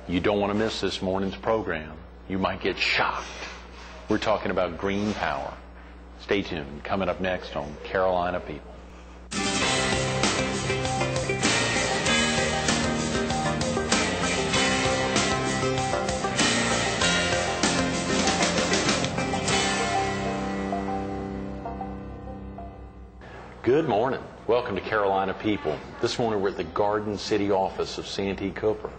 You don't want to miss this morning's program. You might get shocked. We're talking about green power. Stay tuned. Coming up next on Carolina People. Good morning. Welcome to Carolina People. This morning we're at the Garden City office of Santee Cooper.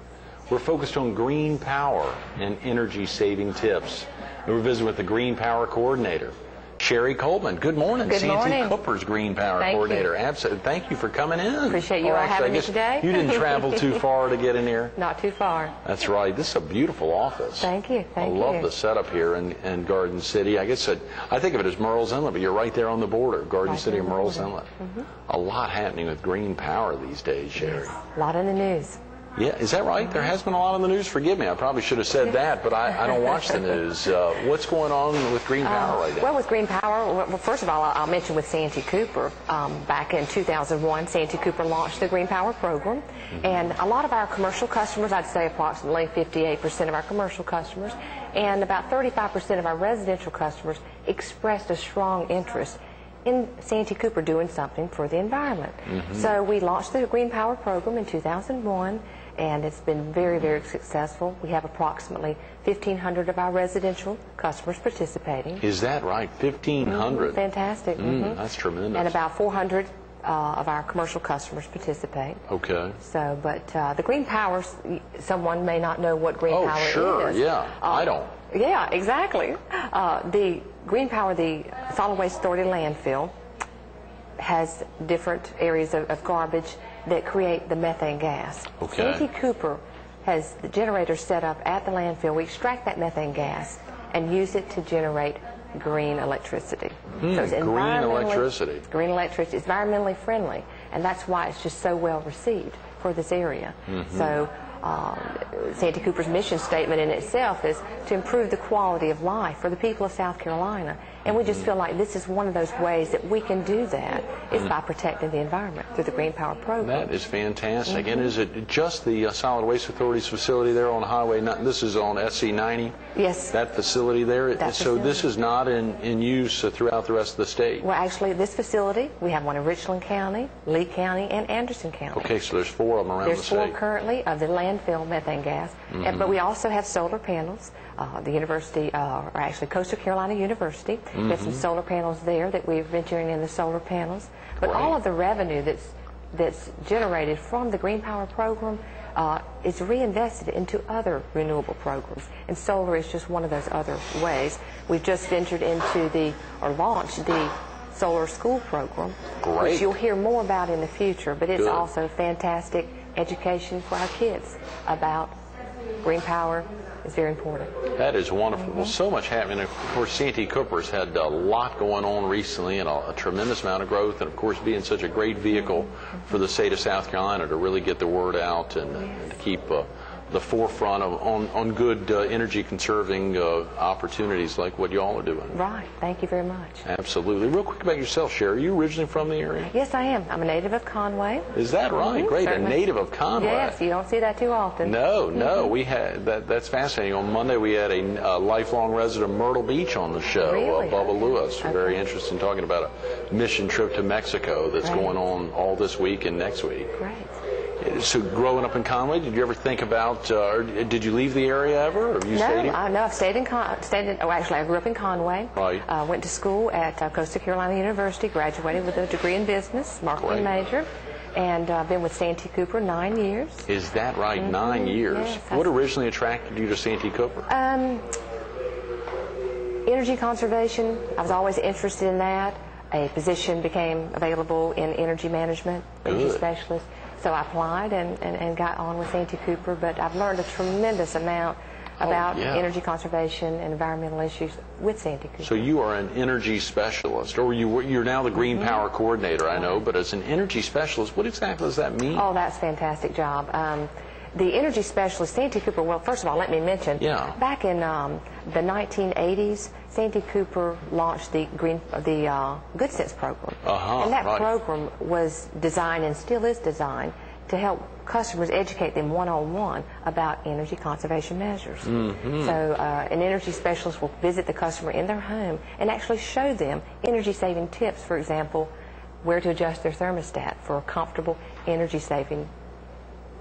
We're focused on green power and energy saving tips. And we're visiting with the Green Power Coordinator, Sherry Coleman. Good morning. Good morning. Santee Cooper's Green Power Coordinator. Absolutely. Thank you for coming in. Appreciate you all having me today. You didn't travel too far to get in here? Not too far. That's right. This is a beautiful office. Thank you. Thank you. I love the setup here in Garden City. I guess I think of it as Murrells Inlet, but you're right there on the border, Garden City and Murrells Inlet. A lot happening with green power these days, Sherry. Yes. A lot in the news. Yeah, is that right? There has been a lot on the news. Forgive me, I probably should have said that, but I don't watch the news. What's going on with green power right now? Well, with green power, well, first of all, I'll mention with Santee Cooper. Back in 2001, Santee Cooper launched the Green Power program, and a lot of our commercial customers, I'd say approximately 58% of our commercial customers, and about 35% of our residential customers expressed a strong interest in Santee Cooper doing something for the environment. So we launched the Green Power program in 2001, and it's been very, very successful. We have approximately 1,500 of our residential customers participating. Is that right? 1,500? Fantastic. That's tremendous. And about 400 of our commercial customers participate. Okay. So, but the Green Power, someone may not know what Green Power is. Oh, sure, yeah. I don't. Yeah, exactly. The Green Power, the Solid Waste Authority landfill, has different areas of garbage that create the methane gas. Okay. Santee Cooper has the generator set up at the landfill. We extract that methane gas and use it to generate green electricity. So it's green electricity. Green electricity is environmentally friendly, and that's why it's just so well received for this area. So Santee Cooper's mission statement in itself is to improve the quality of life for the people of South Carolina. And we just feel like this is one of those ways that we can do that is by protecting the environment through the Green Power program. That is fantastic. And is it just the Solid Waste Authority's facility there on Highway 9? This is on SC 90? Yes. That facility there? So this is not in use throughout the rest of the state? Well, actually, this facility, we have one in Richland County, Lee County, and Anderson County. Okay, so there's 4 of them around the state. There's 4 currently of the landfill methane gas, but we also have solar panels. The university, or actually Coastal Carolina University, there's some solar panels there that we're venturing in the solar panels. But all of the revenue that's generated from the Green Power program is reinvested into other renewable programs. And solar is just one of those other ways. We've just ventured into or launched the solar school program, which you'll hear more about in the future, but it's also fantastic education for our kids about green power. Is very important. That is wonderful. Well, so much happening. Of course, Santee Cooper's had a lot going on recently and a tremendous amount of growth, and of course being such a great vehicle for the state of South Carolina to really get the word out and to keep the forefront on good energy conserving opportunities like what you all are doing. Right. Thank you very much. Absolutely. Real quick about yourself, Sherry. Are you originally from the area? Yes, I am. I'm a native of Conway. Is that right? Great. Certainly. A native of Conway. Yes, you don't see that too often. No. We had that's fascinating. On Monday we had a lifelong resident of Myrtle Beach on the show, Bubba Lewis. Very interested in talking about a mission trip to Mexico that's going on all this week and next week. Great. So growing up in Conway, did you ever think about, or did you leave the area ever? Or have you stayed here? No, I've stayed in actually I grew up in Conway. Right. Went to school at Coastal Carolina University, graduated with a degree in business, marketing major, and been with Santee Cooper 9 years. Is that right? 9 years? Yes, what originally attracted you to Santee Cooper? Energy conservation. I was always interested in that. A position became available in energy management, energy specialist. So I applied and got on with Santee Cooper, but I've learned a tremendous amount about energy conservation and environmental issues with Santee Cooper. So you are an energy specialist, or you're now the Green Power Coordinator, I know, but as an energy specialist, what exactly does that mean? Oh, that's a fantastic job. The energy specialist, Santee Cooper, well, first of all, let me mention, back in the 1980s, Santee Cooper launched the Good Sense program. And that program was designed and still is designed to help customers, educate them one-on-one about energy conservation measures. So an energy specialist will visit the customer in their home and actually show them energy-saving tips. For example, where to adjust their thermostat for a comfortable energy-saving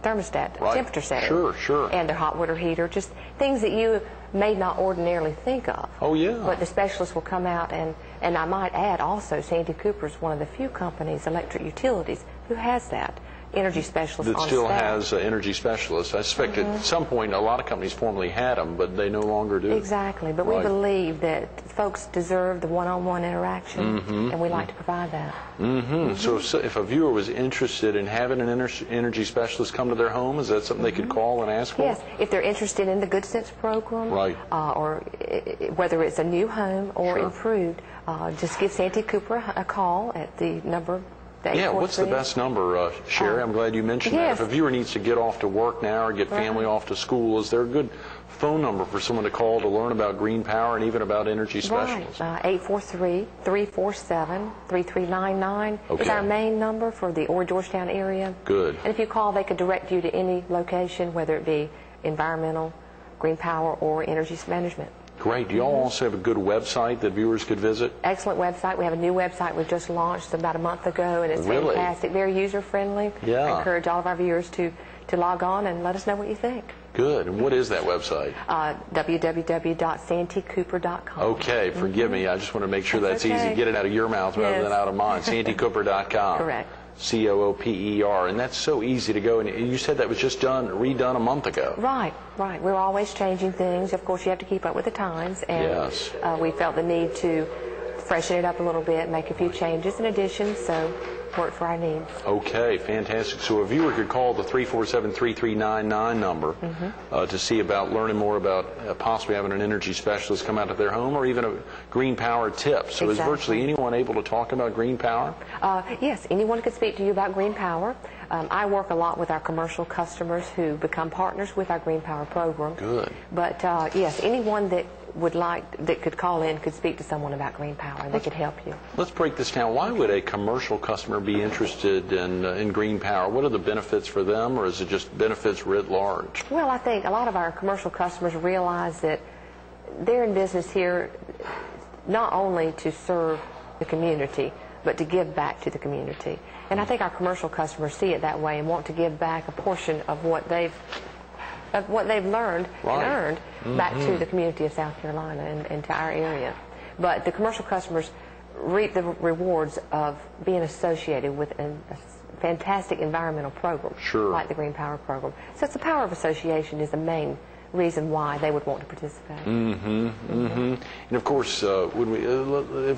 thermostat, temperature setting. Sure. And their hot water heater, just things that you may not ordinarily think of. Oh, yeah. But the specialist will come out, and I might add also, Santee Cooper is one of the few companies, electric utilities, who has that energy specialist that on still staff. has energy specialists. I suspect at some point a lot of companies formerly had them, but they no longer do. Exactly, but we believe that folks deserve the one-on-one interaction, and we like to provide that. So if a viewer was interested in having an energy specialist come to their home, is that something they could call and ask for? Yes, if they're interested in the Good Sense program, or whether it's a new home or improved, just give Santee Cooper a call at the number. Yeah, what's the best number, Sherry? I'm glad you mentioned that. If a viewer needs to get off to work now or get family off to school, is there a good phone number for someone to call to learn about green power and even about energy specialists? 843-347-3399 is our main number for the Ord Georgetown area. Good. And if you call, they could direct you to any location, whether it be environmental, green power, or energy management. Great. Do you all also have a good website that viewers could visit? Excellent website. We have a new website we just launched about a month ago, and it's fantastic, very user-friendly. Yeah. I encourage all of our viewers to log on and let us know what you think. Good. And what is that website? www.santeecooper.com. Okay. Forgive me. I just want to make sure that's easy. Get it out of your mouth rather than out of mine. Santeecooper.com. Correct. Cooper, and that's so easy to go. And you said that was just redone a month ago. Right. We're always changing things. Of course, you have to keep up with the times, and we felt the need to freshen it up a little bit, make a few changes and additions, so work for our needs. Okay, fantastic. So a viewer could call the 347-3399 number to see about learning more about possibly having an energy specialist come out to their home, or even a green power tip. So is virtually anyone able to talk about green power? Yes, anyone could speak to you about green power. I work a lot with our commercial customers who become partners with our green power program. Good. But yes, anyone that could call in could speak to someone about green power, and they could help you. Let's break this down. Why would a commercial customer be interested in green power? What are the benefits for them, or is it just benefits writ large? Well, I think a lot of our commercial customers realize that they're in business here not only to serve the community, but to give back to the community. And I think our commercial customers see it that way and want to give back a portion of what they've learned and earned back to the community of South Carolina and to our area. But the commercial customers reap the rewards of being associated with a fantastic environmental program like the Green Power Program. So it's the power of association is the main reason why they would want to participate. And of course, if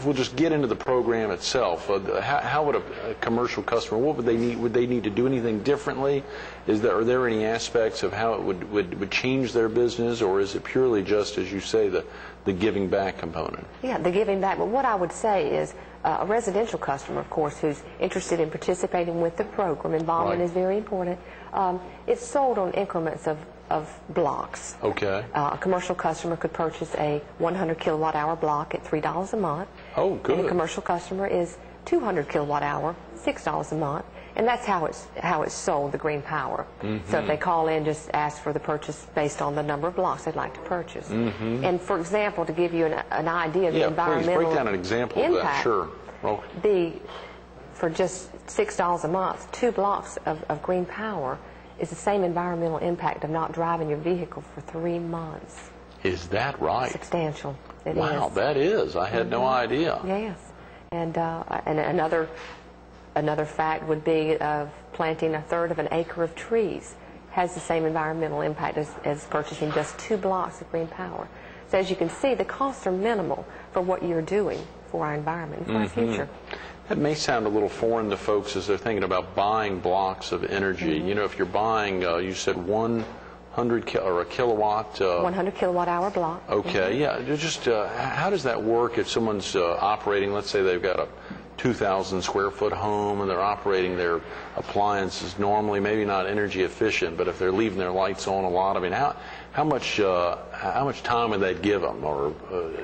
we'll just get into the program itself, how would a commercial customer, what would they need? Would they need to do anything differently? Are there any aspects of how it would change their business, or is it purely just, as you say, the giving back component? Yeah, the giving back. But what I would say is a residential customer, of course, who's interested in participating with the program, involvement is very important. It's sold on increments of blocks. Okay. A commercial customer could purchase a 100 kilowatt hour block at $3 a month. Oh, good. And a commercial customer is 200 kilowatt hour, $6 a month. And that's how it's sold, the green power. So if they call in, just ask for the purchase based on the number of blocks they'd like to purchase. And for example, to give you an idea of the environmental please break down an example impact, of that. Sure. For just $6 a month, 2 blocks of green power is the same environmental impact of not driving your vehicle for 3 months. Is that right? Substantial. It is. Wow, that is. I had no idea. Yes. And another fact would be of planting 1/3 of an acre of trees has the same environmental impact as purchasing just 2 blocks of green power. So as you can see, the costs are minimal for what you're doing for our environment and for our future. That may sound a little foreign to folks as they're thinking about buying blocks of energy. You know, if you're buying, you said 100 or a kilowatt. 100 kilowatt hour block. Okay, yeah. Just how does that work if someone's operating? Let's say they've got a 2,000 square foot home and they're operating their appliances normally, maybe not energy efficient, but if they're leaving their lights on a lot, I mean, how much time would that give them? Or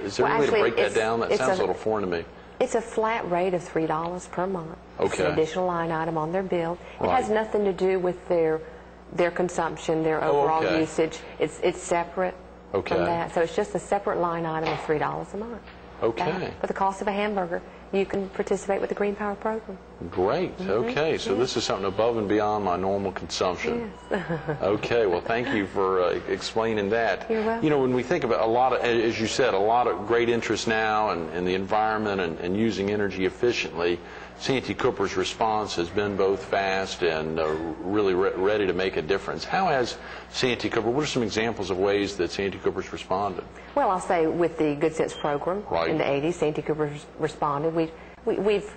is there any way to break that down? That sounds a little foreign to me. It's a flat rate of $3 per month. It's Okay. an additional line item on their bill. It has Right. nothing to do with their consumption, their overall okay. usage. It's separate Okay. from that. So it's just a separate line item of $3 a month. Okay. For the cost of a hamburger, you can participate with the Green Power program. Great. Okay, so this is something above and beyond my normal consumption. Yes. Okay, well, thank you for explaining that. You're welcome. You know, when we think about a lot of, as you said, a lot of great interest now in the environment and using energy efficiently, Santee Cooper's response has been both fast and really ready to make a difference. How has Santee Cooper, what are some examples of ways that Santee Cooper's responded? Well, I'll say with the Good Sense program Right. in the 80s, Santee Cooper responded. We've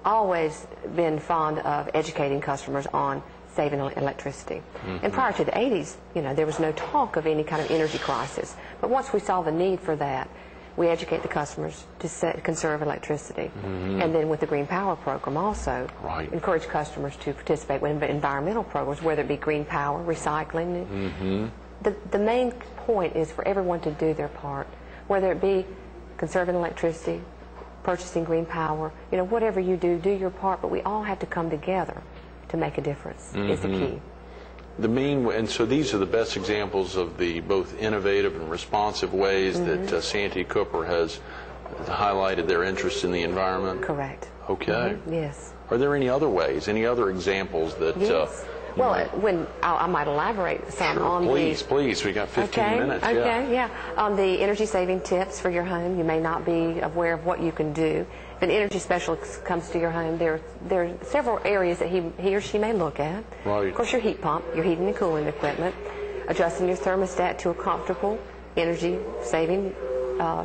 always been fond of educating customers on saving electricity. And prior to the 80s, you know, there was no talk of any kind of energy crisis. But once we saw the need for that, we educate the customers to conserve electricity. And then with the Green Power program also, Right. encourage customers to participate with environmental programs, whether it be green power, recycling. The main point is for everyone to do their part, whether it be conserving electricity, purchasing green power, you know, whatever you do, do your part, but we all have to come together to make a difference is the key. And so these are the best examples of the both innovative and responsive ways that Santee Cooper has highlighted their interest in the environment. Correct. Okay. Yes. Are there any other ways, any other examples that? Yes. Well, I might elaborate some Sure, on please. We got 15 minutes. Okay, yeah. On the energy saving tips for your home, you may not be aware of what you can do. If an energy specialist comes to your home, there are several areas that he or she may look at. Right. Of course, your heat pump, your heating and cooling equipment, adjusting your thermostat to a comfortable energy saving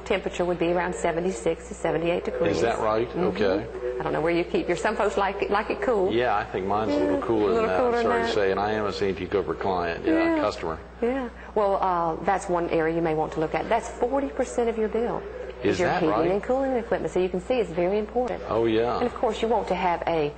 temperature would be around 76 to 78 degrees. Is that right? Okay. I don't know where you keep your. Some folks like it cool. Yeah, I think mine's a little cooler than that. I'm sorry to say, and I am a Santee Cooper client, customer. Yeah. Well, that's one area you may want to look at. That's 40% of your bill. Is your that heating right? and cooling equipment. So you can see it's very important. Oh, yeah. And of course, you want to have a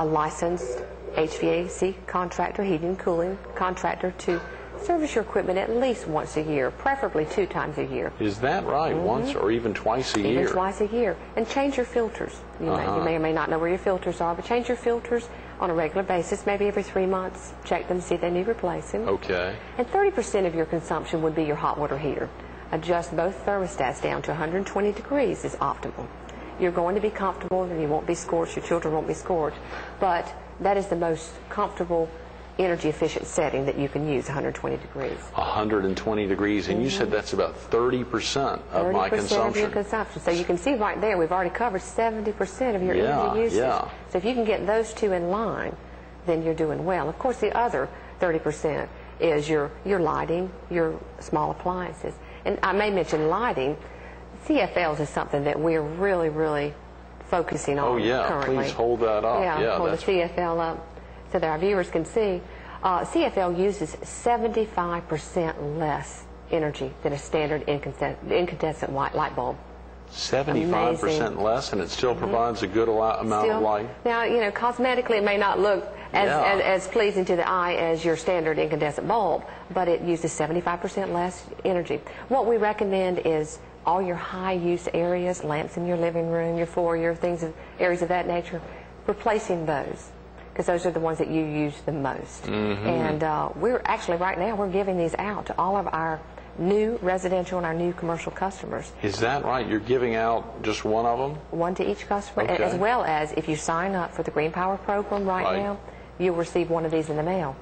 licensed HVAC contractor, heating and cooling contractor to service your equipment at least once a year, preferably 2 times a year. Is that right? Once or even twice a year? Even twice a year. And change your filters. You may or may not know where your filters are, but change your filters on a regular basis, maybe every 3 months. Check them, see if they need replacing. Okay. And 30% of your consumption would be your hot water heater. Adjust both thermostats down to 120 degrees is optimal. You're going to be comfortable and you won't be scorched, your children won't be scorched, but that is the most comfortable energy efficient setting that you can use, 120 degrees. 120 degrees, and you said that's about 30% of my 30% consumption. of your consumption. So you can see right there, we've already covered 70% of your energy usage. Yeah. So if you can get those two in line, then you're doing well. Of course, the other 30% is your lighting, your small appliances. And I may mention lighting. CFLs is something that we're really, really focusing on Oh, yeah. currently. Please hold that up. Yeah, hold the CFL up so that our viewers can see. CFL uses 75% less energy than a standard incandescent light bulb. 75% Amazing. less, and it still provides a good amount of light. Now, you know, cosmetically it may not look as pleasing to the eye as your standard incandescent bulb, but it uses 75% less energy. What we recommend is all your high-use areas, lamps in your living room, your foyer, areas of that nature, replacing those, because those are the ones that you use the most. And we're actually, right now, we're giving these out to all of our new residential and our new commercial customers. Is that right? You're giving out just one of them? One to each customer, Okay. as well as if you sign up for the Green Power program right now, you'll receive one of these in the mail.